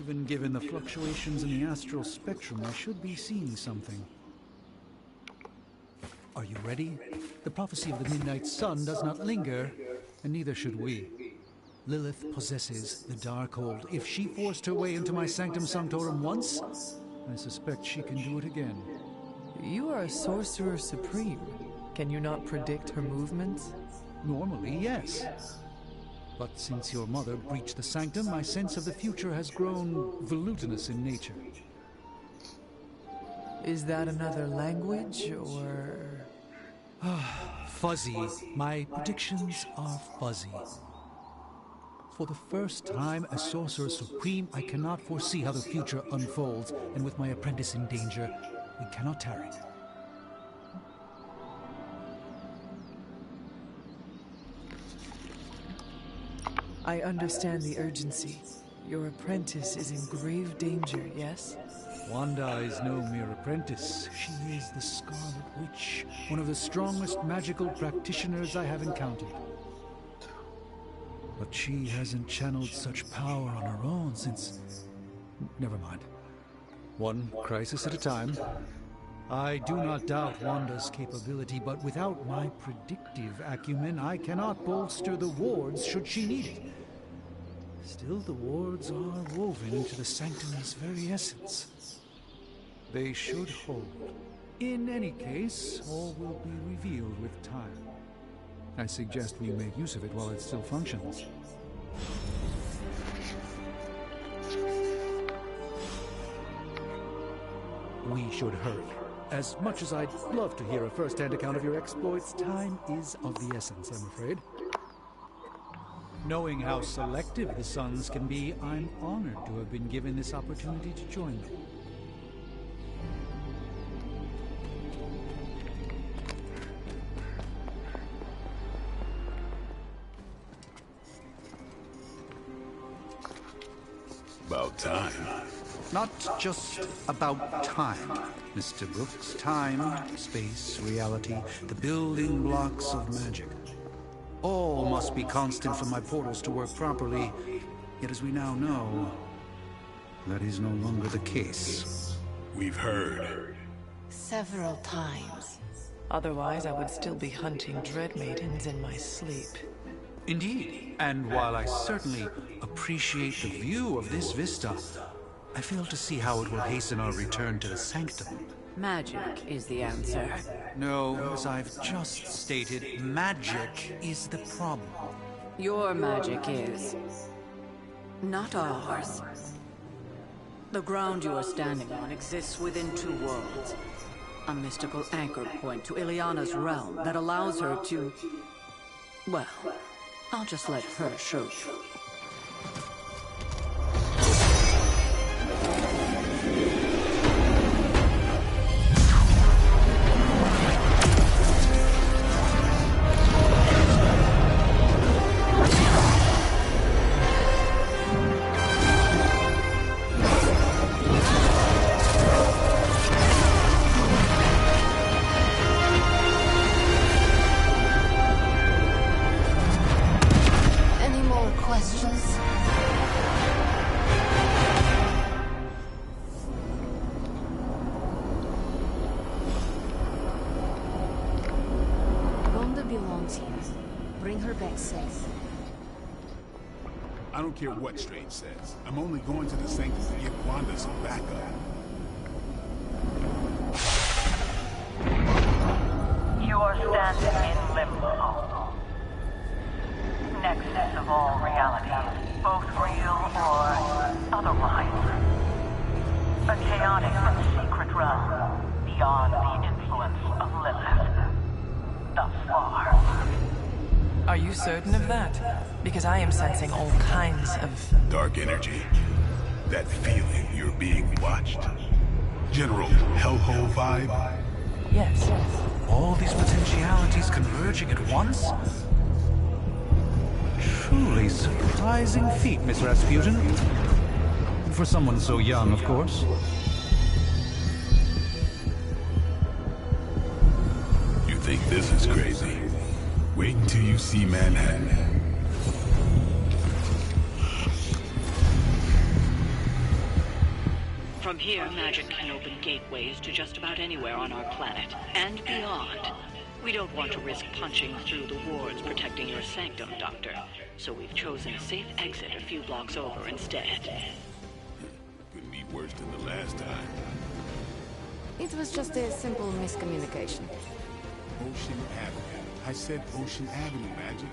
Even given the fluctuations in the astral spectrum, I should be seeing something. Are you ready? The prophecy of the midnight sun does not linger, and neither should we. Lilith possesses the Darkhold. If she forced her way into my Sanctum Sanctorum once, I suspect she can do it again. You are a sorcerer supreme. Can you not predict her movements? Normally, yes. But since your mother breached the sanctum, my sense of the future has grown volutinous in nature. Is that another language, or...? Fuzzy. My predictions are fuzzy. For the first time as Sorcerer Supreme, I cannot foresee how the future unfolds, and with my apprentice in danger, we cannot tarry. I understand the urgency. Your apprentice is in grave danger, yes? Wanda is no mere apprentice. She is the Scarlet Witch, one of the strongest magical practitioners I have encountered. But she hasn't channeled such power on her own since... Never mind. One crisis at a time. I do not doubt Wanda's capability, but without my predictive acumen, I cannot bolster the wards should she need it. Still, the wards are woven into the sanctum's very essence. They should hold. In any case, all will be revealed with time. I suggest we make use of it while it still functions. We should hurry. As much as I'd love to hear a first-hand account of your exploits, time is of the essence, I'm afraid. Knowing how selective the Suns can be, I'm honored to have been given this opportunity to join them. About time. Not just about time, Mr. Brooks. Time, space, reality, the building blocks of magic. All must be constant for my portals to work properly. Yet as we now know, that is no longer the case. We've heard. Several times. Otherwise, I would still be hunting Dread Maidens in my sleep. Indeed. And while I certainly appreciate the view of this vista, I fail to see how it will hasten our return to the sanctum. Magic is the answer. No, as I've just stated, magic is the problem. Your magic is. Not ours. The ground you are standing on exists within two worlds. A mystical anchor point to Ileana's realm that allows her to... Well, I'll just let her show you. I don't care what Strange says. I'm only going to the sanctum to give Wanda some backup. You are standing in limbo. Nexus of all realities, both real or otherwise. A chaotic and secret realm beyond the influence of Lilith. Thus far. Are you certain of that? Because I am sensing all kinds of... Dark energy. That feeling you're being watched. General hellhole vibe. Yes. All these potentialities converging at once? Truly surprising feat, Miss Rasputin. For someone so young, of course. You think this is crazy? Wait until you see Manhattan. From here, magic can open gateways to just about anywhere on our planet, and beyond. We don't want to risk punching through the wards protecting your sanctum, Doctor. So we've chosen a safe exit a few blocks over instead. Couldn't be worse than the last time. It was just a simple miscommunication. Ocean Avenue. I said Ocean Avenue, Magic.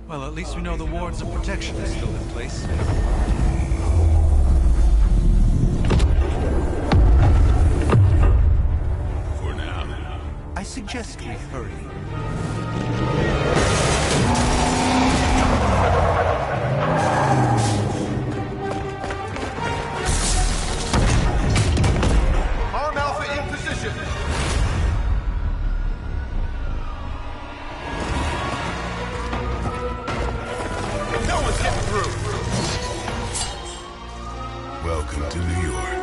Well, at least we know the wards of protection are still in place. For now. I suggest we hurry. Arm Alpha in position. No one's getting through. Welcome to New York.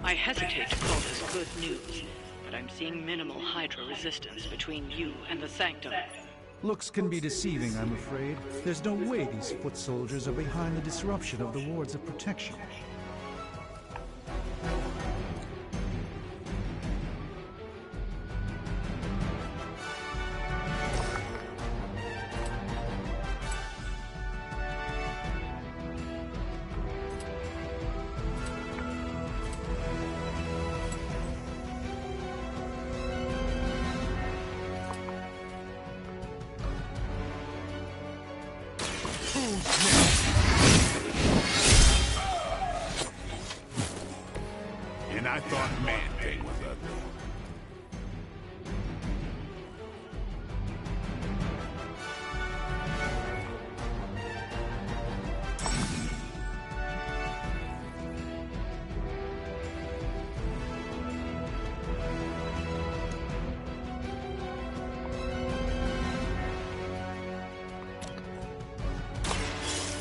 I hesitate to call this good news, but I'm seeing minimal Hydra resistance between you and the Sanctum. Looks can be deceiving, I'm afraid. There's no way these foot soldiers are behind the disruption of the wards of protection. And I thought Man-Thing was ugly.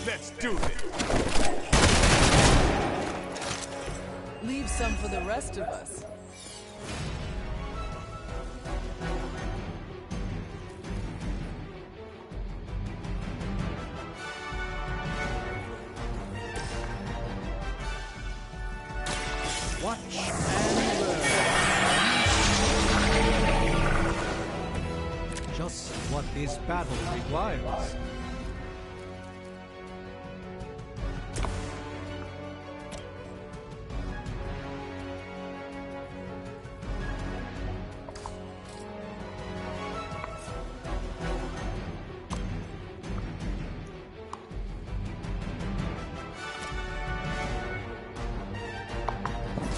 Let's do it! Leave some for the rest of us. Watch and learn. Just what this battle requires.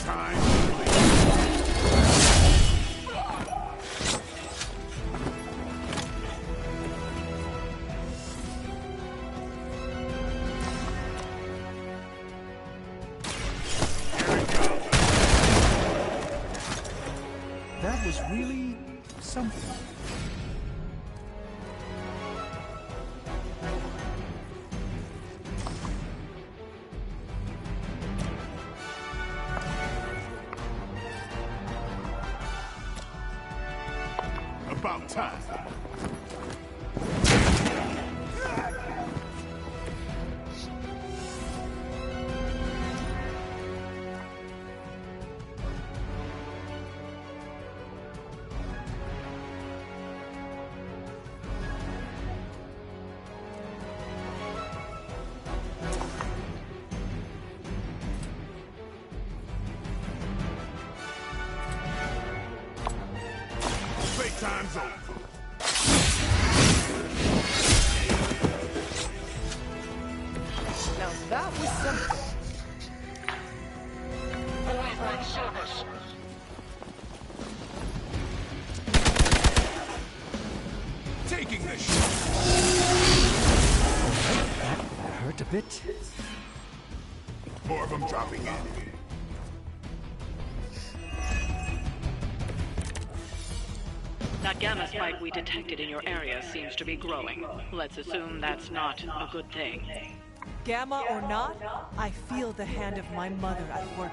Time. That was really something. About time. Playtime's over. taking the shot. That hurt a bit. More of them dropping in. That gamma spike we detected in your area seems to be growing. Let's assume that's not a good thing. Gamma or not, I feel the hand of my mother at work.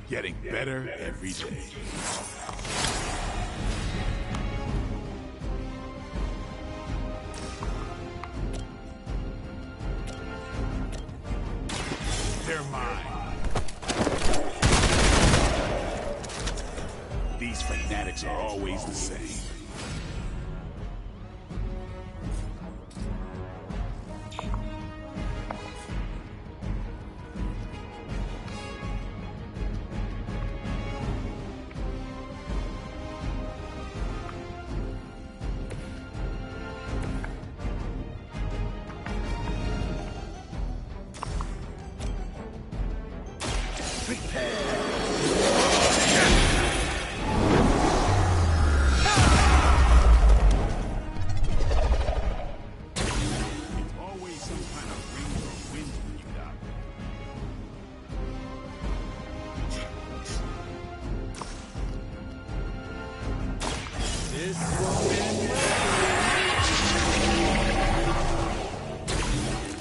Getting better every day. They're mine. These fanatics are always the same.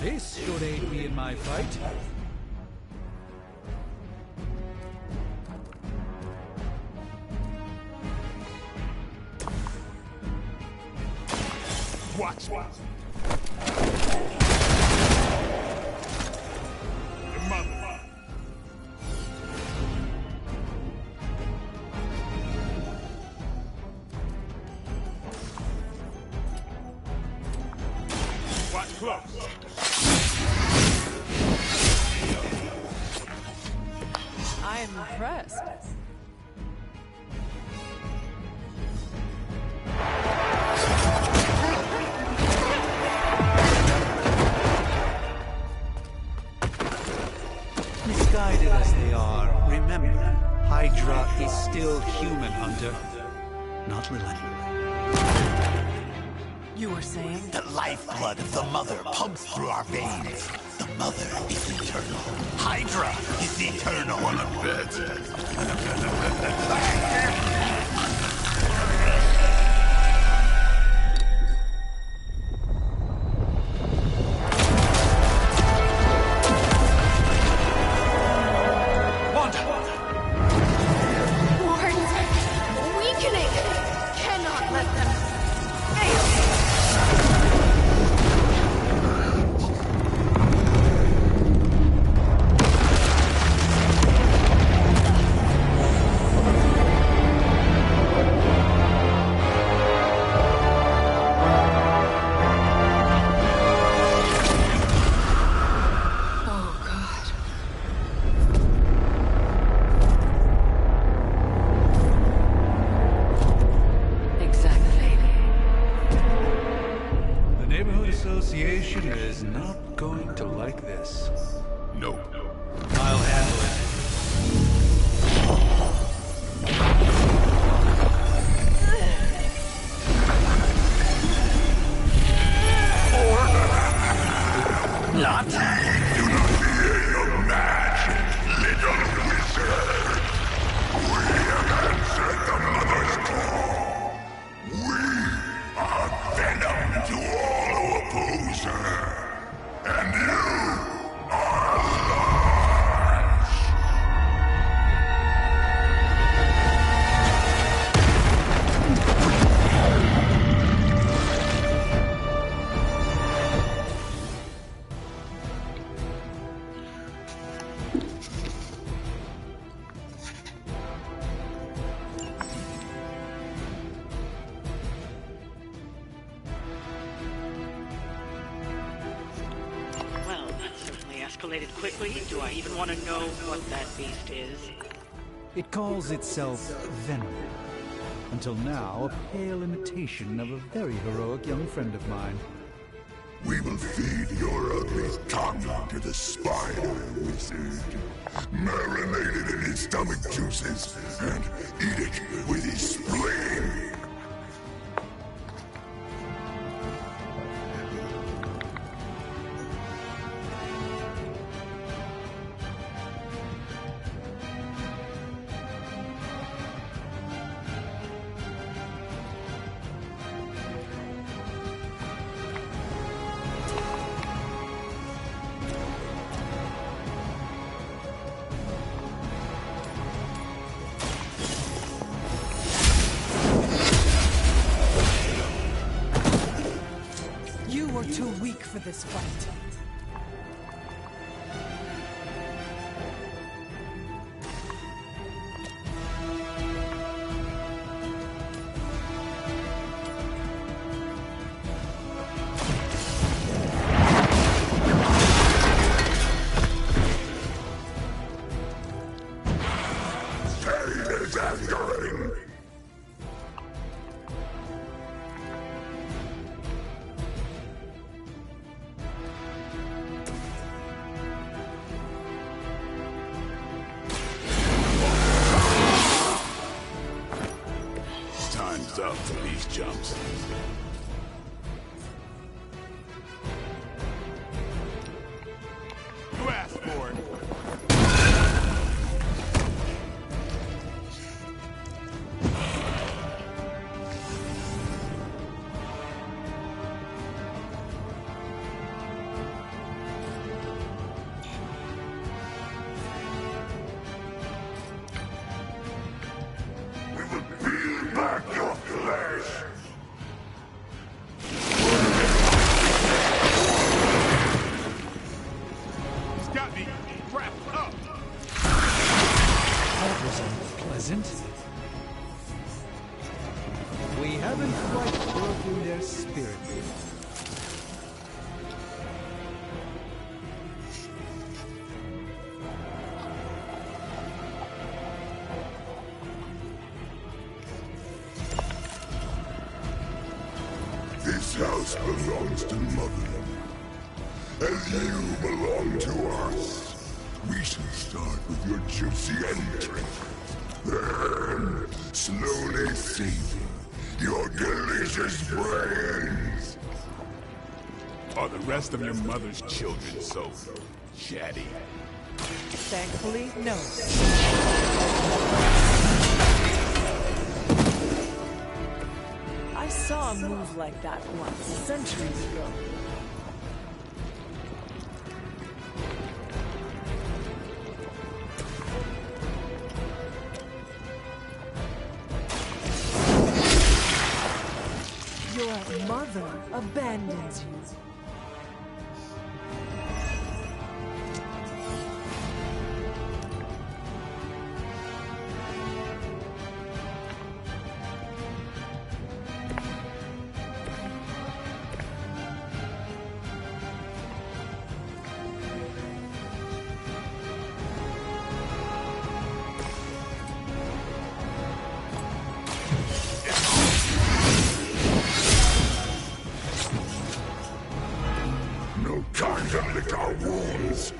This should aid me in my fight. Watch me. Your mother. Watch close. I am impressed. Misguided as they are, remember, Hydra is still human, Hunter. Not Lilith. You were saying? The lifeblood of the Mother pumps through our veins. The Mother is eternal. Hydra is eternal. Wanna bet? Weakening! Cannot let them fail! isolated quickly? Do I even want to know what that beast is? It calls itself Venom. Until now, a pale imitation of a very heroic young friend of mine. We will feed your ugly tongue to the spider wizard. Marinate it in his stomach juices and eat it with his spleen. Too weak for this fight. Pain is angering. Time's up for these jumps. You asked for it. We will peel back your flesh. He's got me wrapped up. That was unpleasant. We haven't quite broken their spirit yet. This house belongs to Mother, as you belong to us. We shall start with your juicy entry, then slowly savor your delicious brains. Are the rest of your mother's children so chatty? Thankfully, no. I saw a move like that once, centuries ago. Your mother abandons you. No time to lick our wounds.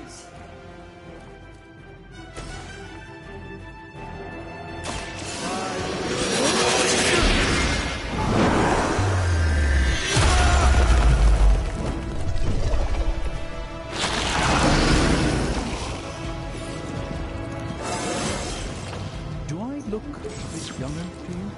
Do I look a bit younger to you?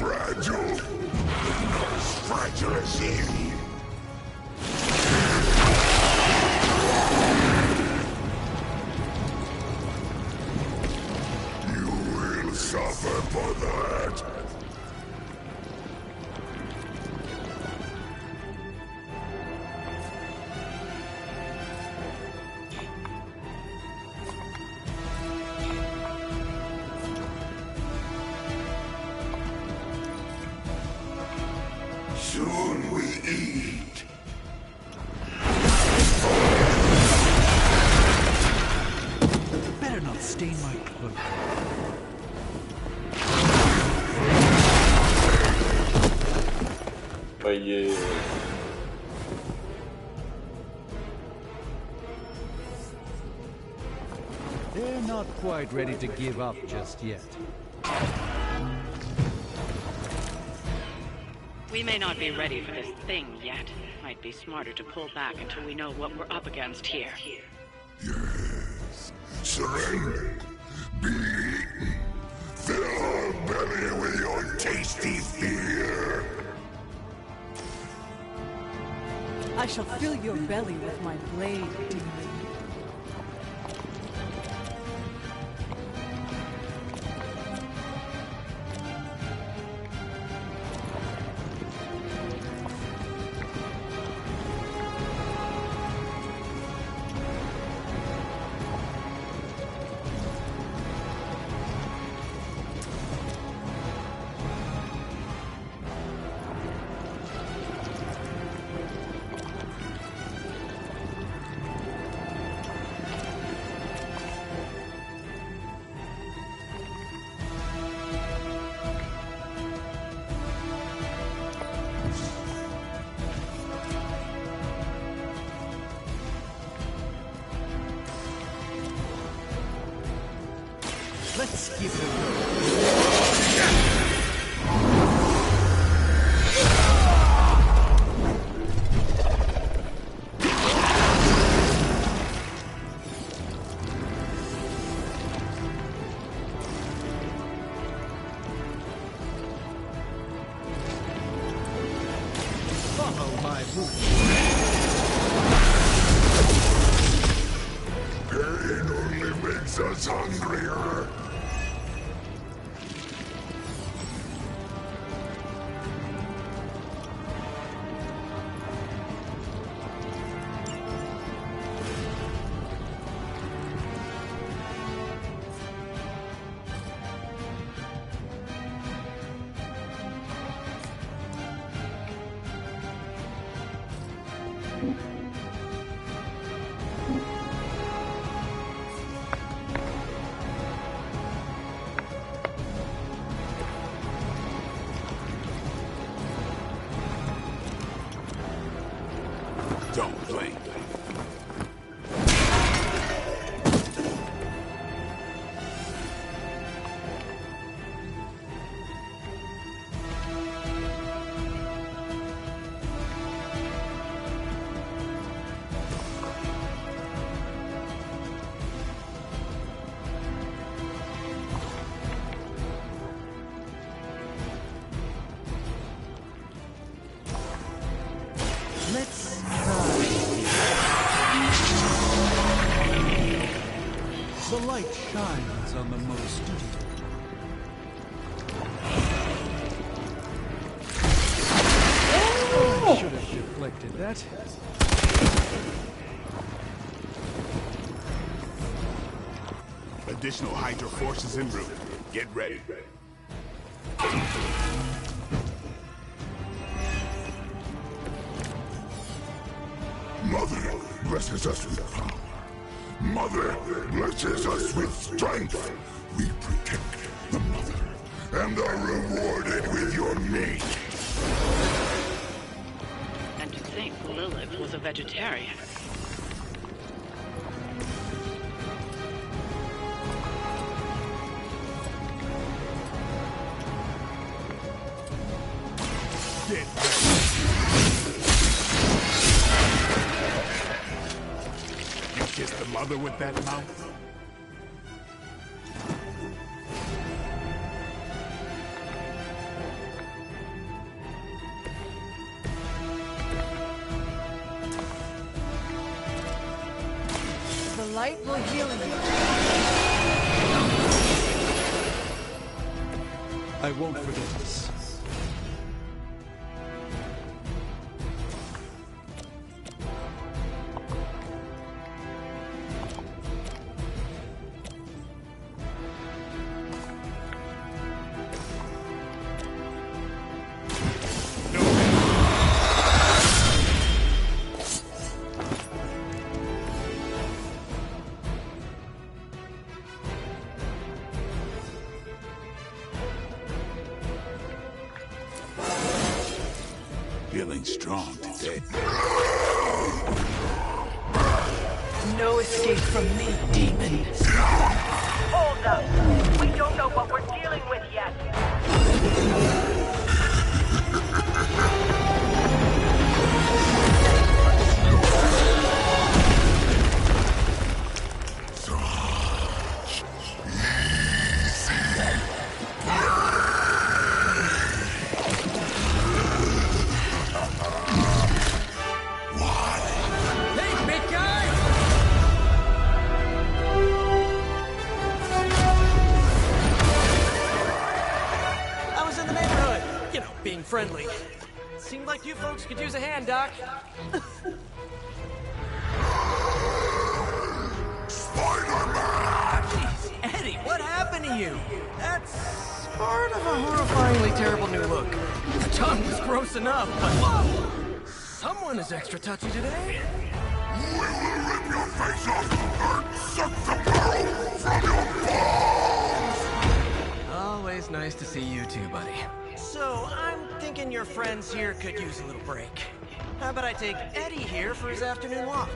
fragile. Not as fragile as you. You will suffer for that. Soon we eat. Better not stain my cloak. Oh yeah. They're not quite ready to give up just yet. We may not be ready for this thing yet. Might be smarter to pull back until we know what we're up against here. Yes. Surrender. Be eaten. Fill our belly with your tasty fear. I shall fill your belly with my blade, demon. Let's give it a go. Follow my rules. Pain only makes us hungrier. Don't blink. Let's try. The light shines on the most studied. I should have deflected that. Additional Hydra forces en route. Get ready. Mother blesses us with power. Mother blesses us with strength. We protect the mother and are rewarded with your meat. And to think Lilith was a vegetarian. Get ready. You kissed the mother with that mouth? light will heal you. I won't forget this. Feeling strong today. No escape from me, demon. Hold up. We don't know what we're dealing with yet. Hey, big guy! I was in the neighborhood. You know, being friendly. Seemed like you folks could use a hand, Doc. Jeez, Eddie, what happened to you? That's part of a horrifyingly terrible new look. The tongue was gross enough, but whoa! Someone is extra touchy today. We will rip your face off and suck the marrow from your balls! Always nice to see you too, buddy. So, I'm thinking your friends here could use a little break. How about I take Eddie here for his afternoon walk?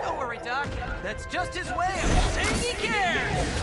Don't worry, Doc. That's just his way of saying he cares!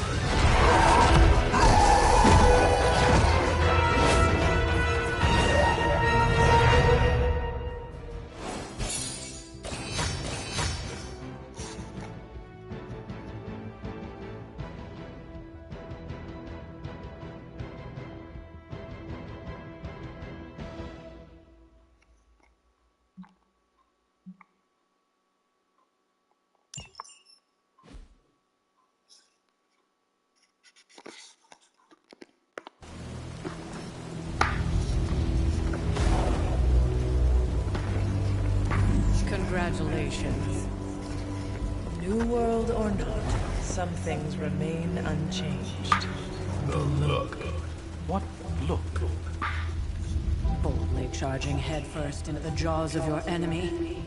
Congratulations. New world or not, some things remain unchanged. The look. What look? Boldly charging headfirst into the jaws of your enemy.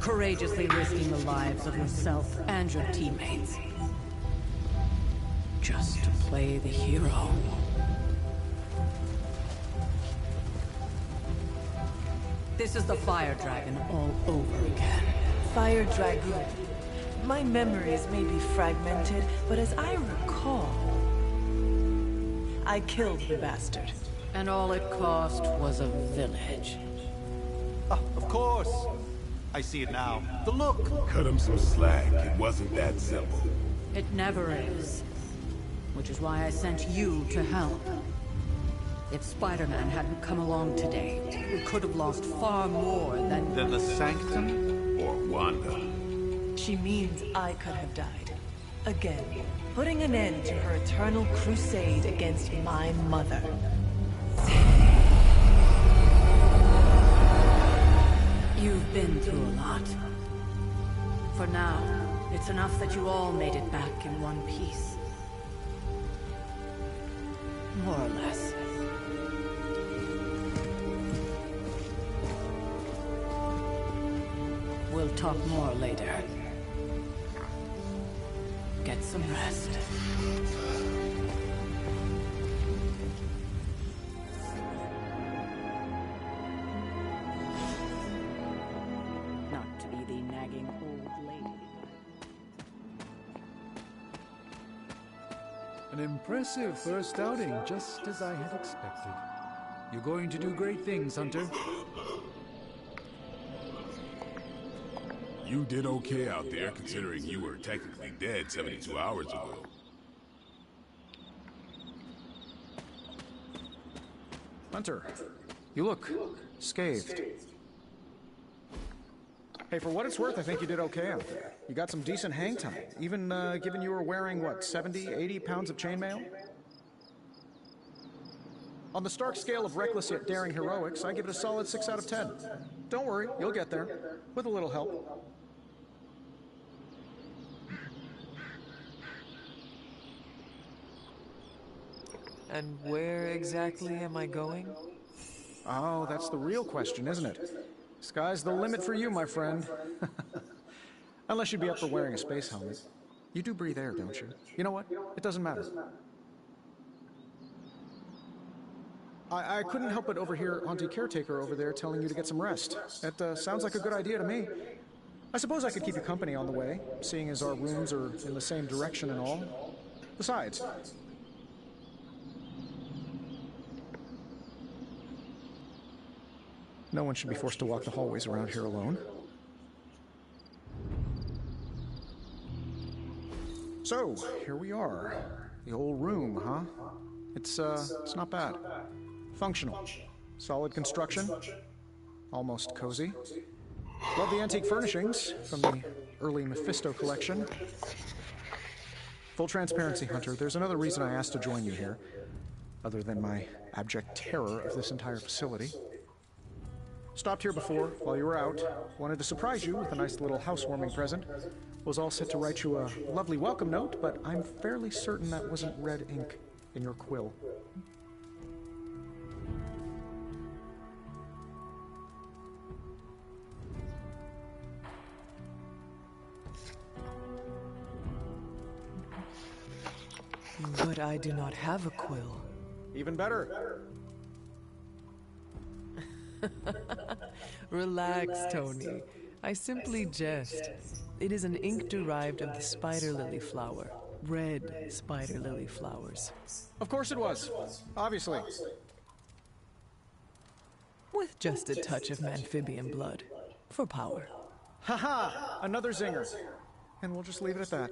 Courageously risking the lives of yourself and your teammates. Just to play the hero. This is the Fire Dragon all over again. Fire Dragoon. My memories may be fragmented, but as I recall, I killed the bastard. And all it cost was a village. Of course. I see it now. The look. Cut him some slack. It wasn't that simple. It never is. Which is why I sent you to help. If Spider-Man hadn't come along today, we could have lost far more than... Then the Sanctum? Or Wanda. She means I could have died. Again, putting an end to her eternal crusade against my mother. You've been through a lot. For now, it's enough that you all made it back in one piece. More or less. We'll talk more later. Get some rest. Not to be the nagging old lady. An impressive first outing, just as I had expected. You're going to do great things, Hunter. You did okay out there, considering you were technically dead 72 hours ago. Hunter, you look scathed. Hey, for what it's worth, I think you did okay out there. You got some decent hang time, even given you were wearing, what, 70, 80 pounds of chainmail? On the Stark scale of reckless yet daring heroics, I give it a solid 6 out of 10. Don't worry, you'll get there, with a little help. And where exactly am I going? Oh, that's the real question, isn't it? Sky's the limit for you, my friend. Unless you'd be up for wearing a space helmet. You do breathe air, don't you? You know what? It doesn't matter. I couldn't help but overhear Auntie Caretaker over there telling you to get some rest. That sounds like a good idea to me. I suppose I could keep you company on the way, seeing as our rooms are in the same direction and all. Besides, no one should be forced to walk the hallways around here alone. So, here we are. The old room, huh? It's not bad. Functional. Solid construction. Almost cozy. Love the antique furnishings from the early Mephisto collection. Full transparency, Hunter, there's another reason I asked to join you here, other than my abject terror of this entire facility. Stopped here before, while you were out. Wanted to surprise you with a nice little housewarming present. Was all set to write you a lovely welcome note, but I'm fairly certain that wasn't red ink in your quill. But I do not have a quill. Even better. Relax, Tony. I simply jest. It is an ink derived of the spider lily flower. Red spider lily flowers. Of course it was. Obviously. With just a touch of amphibian blood. For power. Haha! Another zinger. And we'll just leave it at that.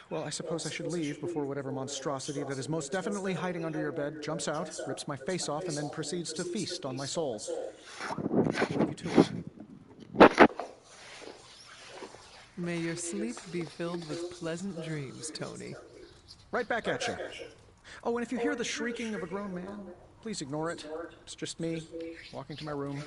Well, I suppose I should leave before whatever monstrosity that is most definitely hiding under your bed jumps out, rips my face off, and then proceeds to feast on my soul. I'll leave you to it. May your sleep be filled with pleasant dreams, Tony. Right back at you. Oh, and if you hear the shrieking of a grown man, please ignore it. It's just me, walking to my room.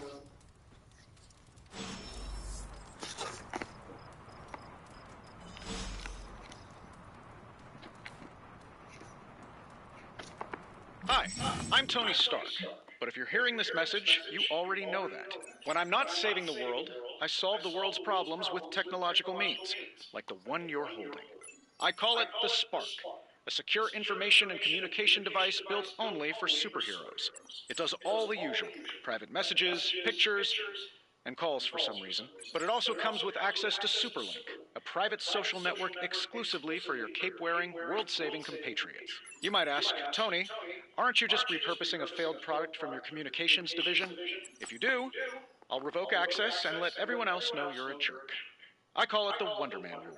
Hi, I'm Tony Stark, but if you're hearing this message, you already know that. When I'm not saving the world, I solve the world's problems with technological means, like the one you're holding. I call it the Spark, a secure information and communication device built only for superheroes. It does all the usual, private messages, pictures, and calls for some reason, but it also comes with access to Superlink, a private social network exclusively for your cape-wearing, world-saving compatriots. You might ask, Tony, aren't you just repurposing a failed product from your communications division? If you do, I'll revoke access and let everyone else know you're a jerk. I call it the Wonder Man rule.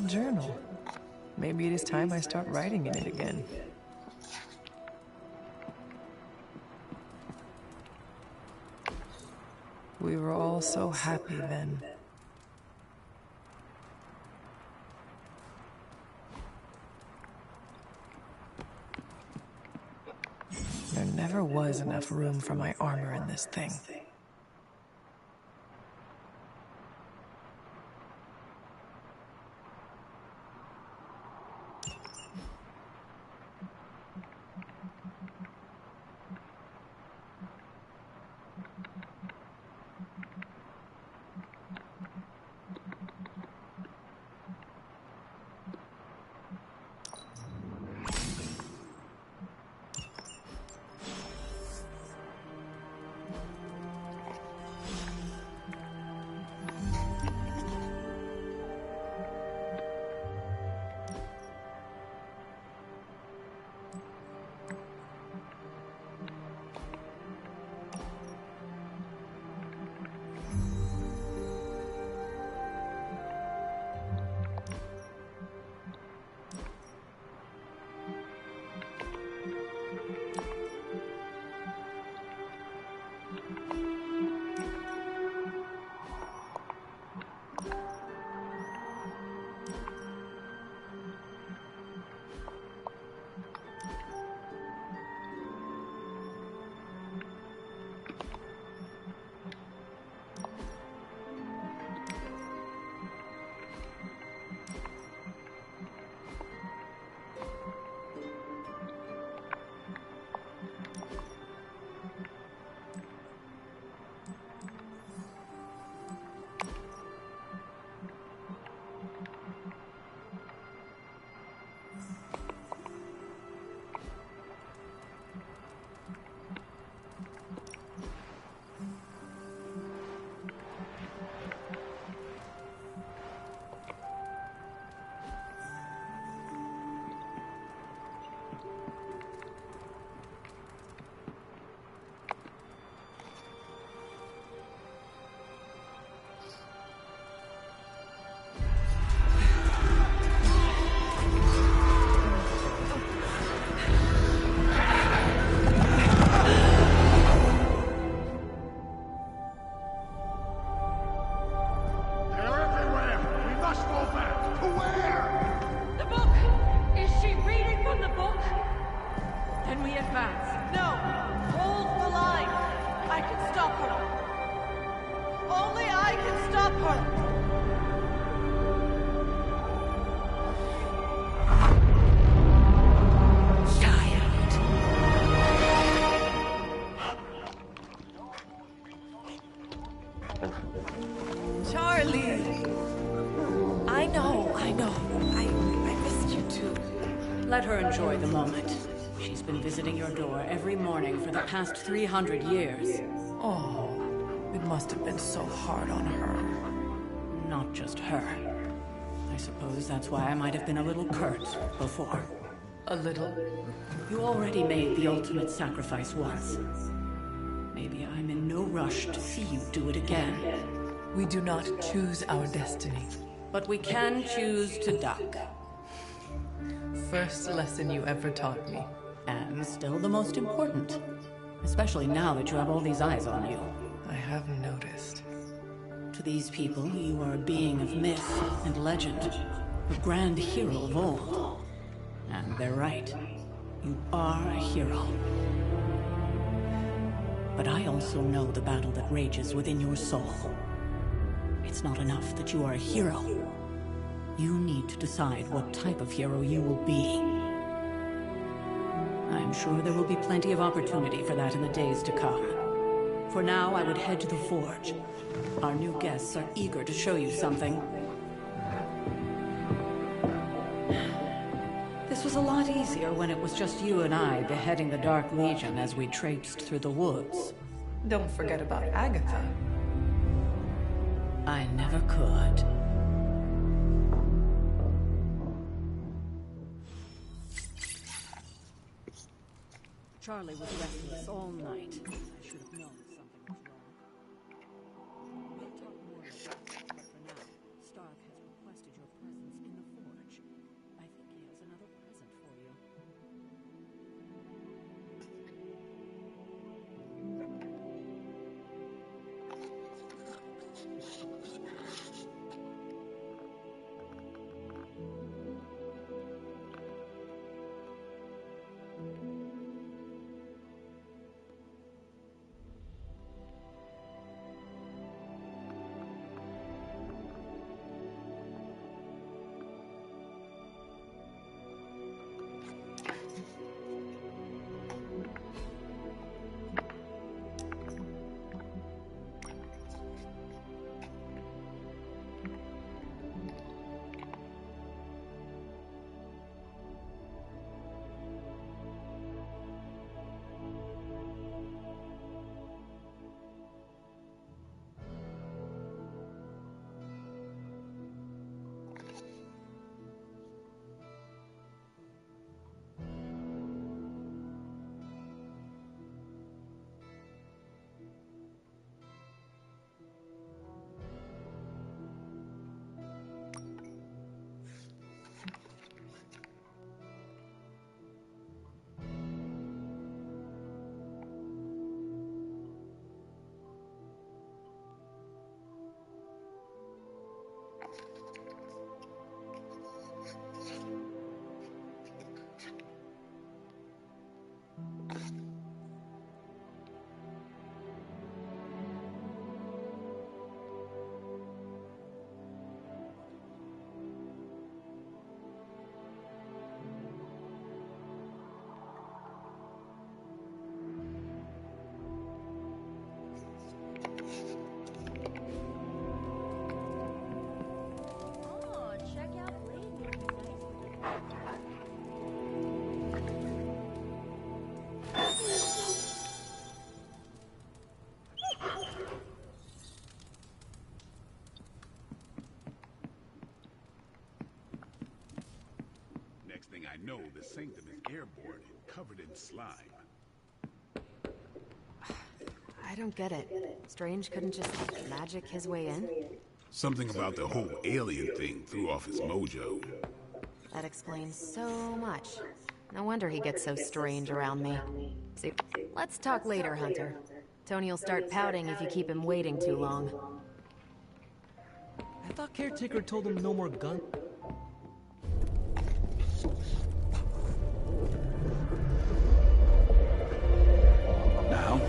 old journal. Maybe it is time I start writing in it again. We were all so happy then. There never was enough room for my armor in this thing. Let her enjoy the moment. She's been visiting your door every morning for the past 300 years. Oh, it must have been so hard on her. Not just her. I suppose that's why I might have been a little curt before. A little? You already made the ultimate sacrifice once. Maybe I'm in no rush to see you do it again. We do not choose our destiny. But we can choose to duck. First lesson you ever taught me. And still the most important. Especially now that you have all these eyes on you. I have noticed. To these people, you are a being of myth and legend. A grand hero of old. And they're right. You are a hero. But I also know the battle that rages within your soul. It's not enough that you are a hero. You need to decide what type of hero you will be. I'm sure there will be plenty of opportunity for that in the days to come. For now, I would head to the forge. Our new guests are eager to show you something. This was a lot easier when it was just you and I beheading the Dark Legion as we traipsed through the woods. Don't forget about Agatha. I never could. Charlie was restless all night. I should have known something was wrong. We'll talk more later, but for now, Stark has requested your presence in the know the sanctum is airborne and covered in slime. I don't get it. Strange couldn't just magic his way in? Something about the whole alien thing threw off his mojo. That explains so much. No wonder he gets so strange around me. See, let's talk later, Hunter. Tony will start pouting if you keep him waiting too long. I thought Caretaker told him no more gun. Now?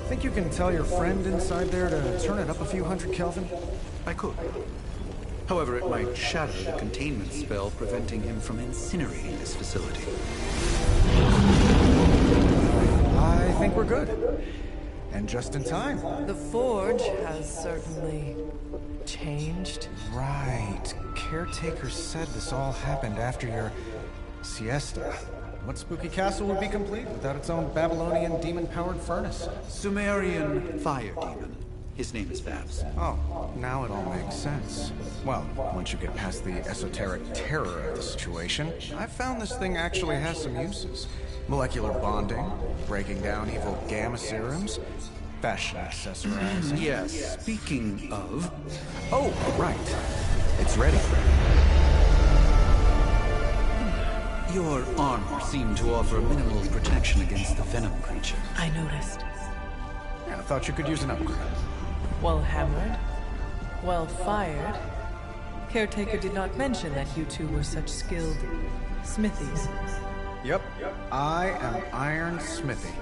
Think you can tell your friend inside there to turn it up a few hundred Kelvin? I could. However, it might shatter the containment spell preventing him from incinerating this facility. I think we're good. And just in time. The Forge has certainly changed. Right. Caretaker said this all happened after your siesta. What spooky castle would be complete without its own Babylonian demon-powered furnace? Sumerian fire demon. His name is Babs. Oh, now it all makes sense. Well, once you get past the esoteric terror of the situation, I've found this thing actually has some uses. Molecular bonding, breaking down evil gamma serums, fashion accessorizing. Yes, speaking of... Oh, right. It's ready. Your armor seemed to offer minimal protection against the venom creature. I noticed. Yeah, I thought you could use an upgrade. Well hammered, well fired. Caretaker did not mention that you two were such skilled smithies. Yep, I am Iron Smithy.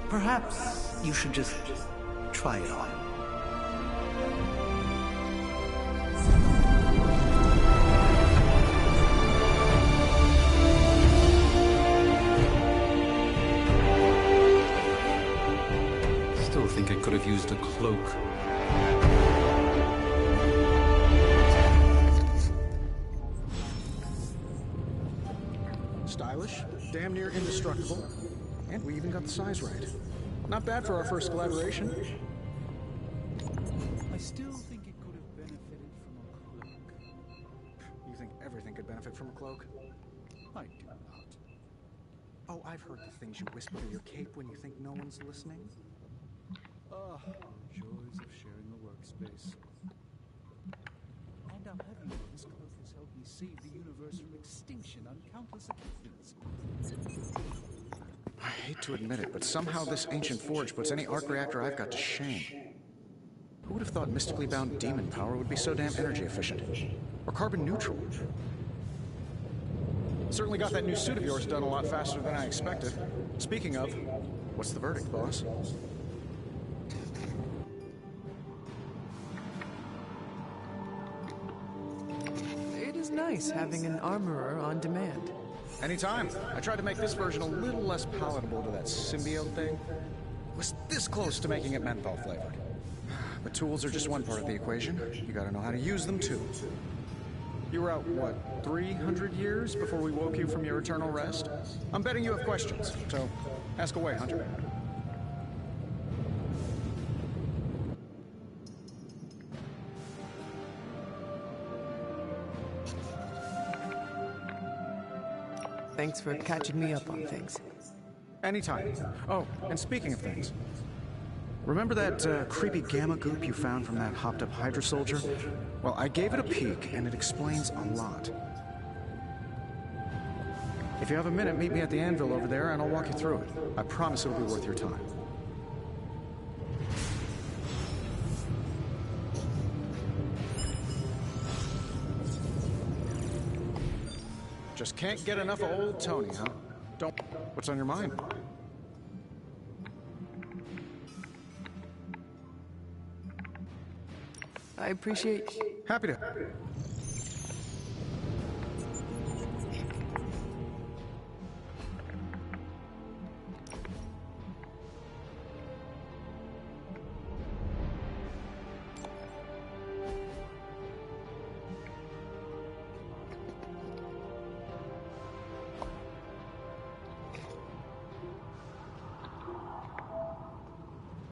Perhaps you should just try it on. Still think I could have used a cloak. Stylish, damn near indestructible, and we even got the size right. Not bad for our first collaboration. I still think it could have benefited from a cloak. You think everything could benefit from a cloak? I do not. Oh, I've heard the things you whisper to your cape when you think no one's listening. Ah, joys of sharing a workspace. And I'll have you know, this cloak has helped me save the universe from extinction on countless occasions. I hate to admit it, but somehow this ancient forge puts any arc reactor I've got to shame. Who would have thought mystically bound demon power would be so damn energy efficient? Or carbon neutral? Certainly got that new suit of yours done a lot faster than I expected. Speaking of, what's the verdict, boss? It is nice having an armorer on demand. Anytime. I tried to make this version a little less palatable to that symbiote thing. Was this close to making it menthol flavored. But tools are just one part of the equation. You gotta know how to use them too. You were out, what, 300 years before we woke you from your eternal rest? I'm betting you have questions, so ask away, Hunter. Thanks for catching me up on things. Anytime. Oh, and speaking of things, remember that creepy gamma goop you found from that hopped-up Hydra soldier? Well, I gave it a peek, and it explains a lot. If you have a minute, meet me at the anvil over there, and I'll walk you through it. I promise it'll be worth your time. Just can't get enough of old Tony, huh? Don't... What's on your mind? I appreciate... Happy to...